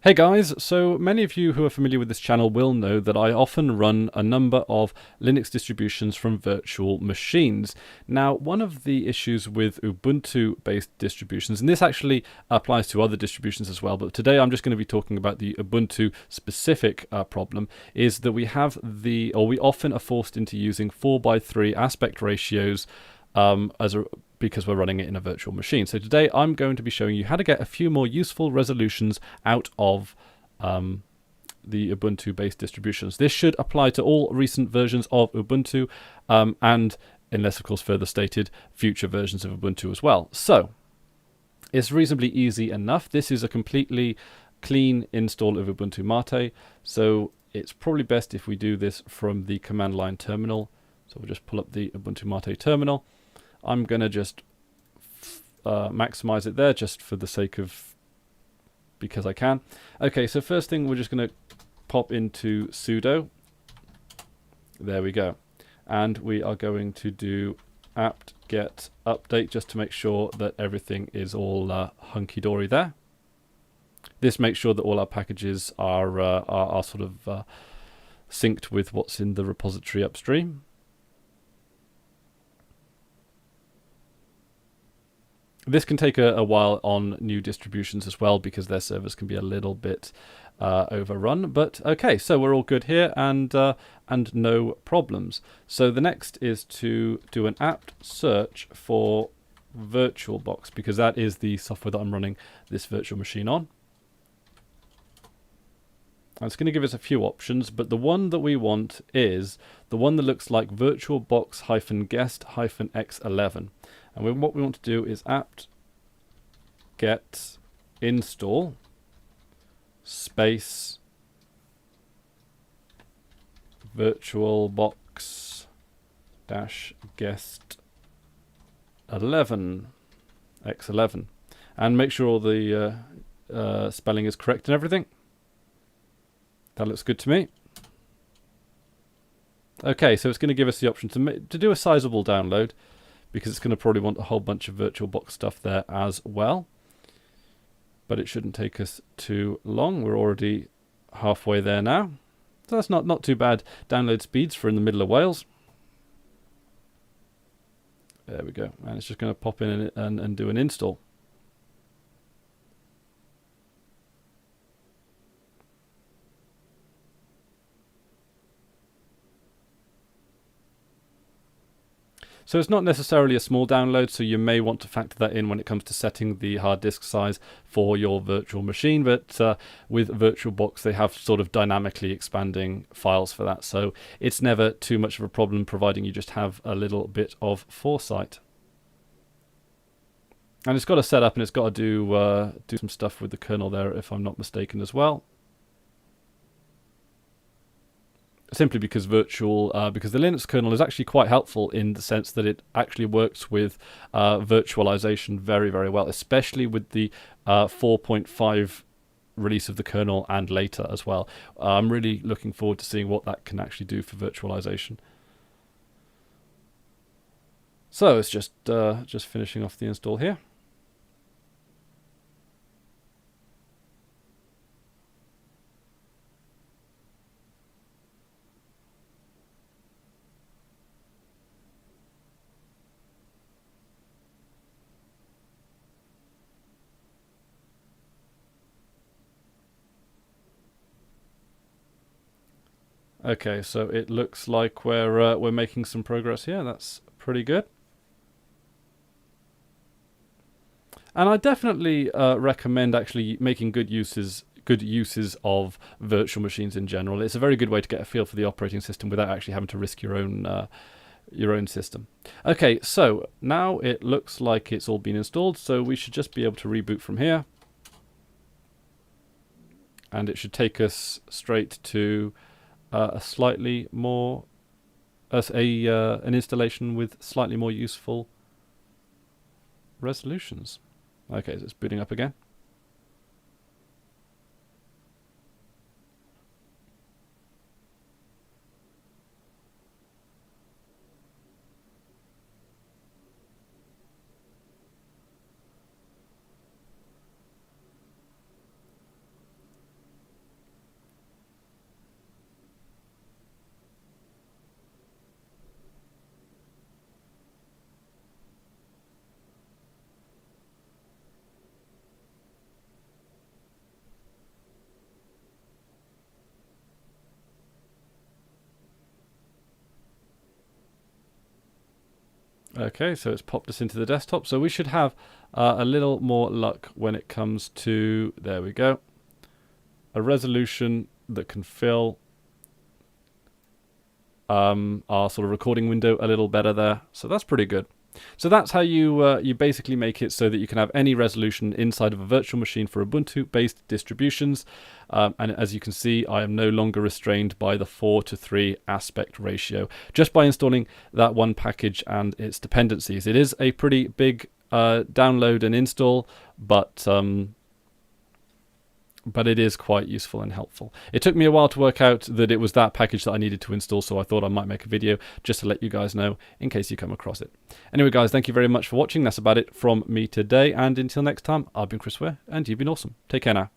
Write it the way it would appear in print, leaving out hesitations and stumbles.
Hey guys, so many of you who are familiar with this channel will know that I often run a number of Linux distributions from virtual machines. Now, one of the issues with Ubuntu-based distributions, and this actually applies to other distributions as well, but today I'm just going to be talking about the Ubuntu-specific problem, is that we often are forced into using 4:3 aspect ratios because we're running it in a virtual machine. So today I'm going to be showing you how to get a few more useful resolutions out of the Ubuntu-based distributions. This should apply to all recent versions of Ubuntu and, unless of course further stated, future versions of Ubuntu as well. So it's reasonably easy enough. This is a completely clean install of Ubuntu Mate, so it's probably best if we do this from the command line terminal. So we'll just pull up the Ubuntu Mate terminal. I'm going to just maximize it there just for the sake of, because I can. Okay, so first thing, we're just going to pop into sudo. There we go. And we are going to do apt-get update just to make sure that everything is all hunky-dory there. This makes sure that all our packages are sort of synced with what's in the repository upstream. This can take a while on new distributions as well because their servers can be a little bit overrun. But okay, so we're all good here and no problems. So the next is to do an apt search for VirtualBox because that is the software that I'm running this virtual machine on. And it's going to give us a few options, but the one that we want is the one that looks like VirtualBox-guest-x11. And what we want to do is apt-get install space VirtualBox-guest11 x11 and make sure all the spelling is correct and everything. That looks good to me. Okay, so it's going to give us the option to do a sizable download because it's going to probably want a whole bunch of VirtualBox stuff there as well. But it shouldn't take us too long. We're already halfway there now. So that's not too bad download speeds for in the middle of Wales. There we go. And it's just going to pop in and do an install. So it's not necessarily a small download, so you may want to factor that in when it comes to setting the hard disk size for your virtual machine. But with VirtualBox, they have sort of dynamically expanding files for that. So it's never too much of a problem, providing you just have a little bit of foresight. And it's got to set up and it's got to do some stuff with the kernel there, if I'm not mistaken, as well. Simply because because the Linux kernel is actually quite helpful in the sense that it actually works with virtualization very, very well, especially with the 4.5 release of the kernel and later as well. I'm really looking forward to seeing what that can actually do for virtualization. So it's just finishing off the install here. Okay, so it looks like we're making some progress here. That's pretty good. And I definitely recommend actually making good uses of virtual machines in general. It's a very good way to get a feel for the operating system without actually having to risk your own system. Okay, so now it looks like it's all been installed, so we should just be able to reboot from here. And it should take us straight to a slightly more an installation with slightly more useful resolutions. Okay, so it's booting up again. Okay, so it's popped us into the desktop. So we should have a little more luck when it comes to, there we go, a resolution that can fill our sort of recording window a little better there. So that's pretty good. So that's how you basically make it so that you can have any resolution inside of a virtual machine for Ubuntu-based distributions. And as you can see, I am no longer restrained by the 4:3 aspect ratio just by installing that one package and its dependencies. It is a pretty big download and install, but it is quite useful and helpful. It took me a while to work out that it was that package that I needed to install, so I thought I might make a video just to let you guys know in case you come across it. Anyway, guys, thank you very much for watching. That's about it from me today, and until next time, I've been Chris Ware, and you've been awesome. Take care now.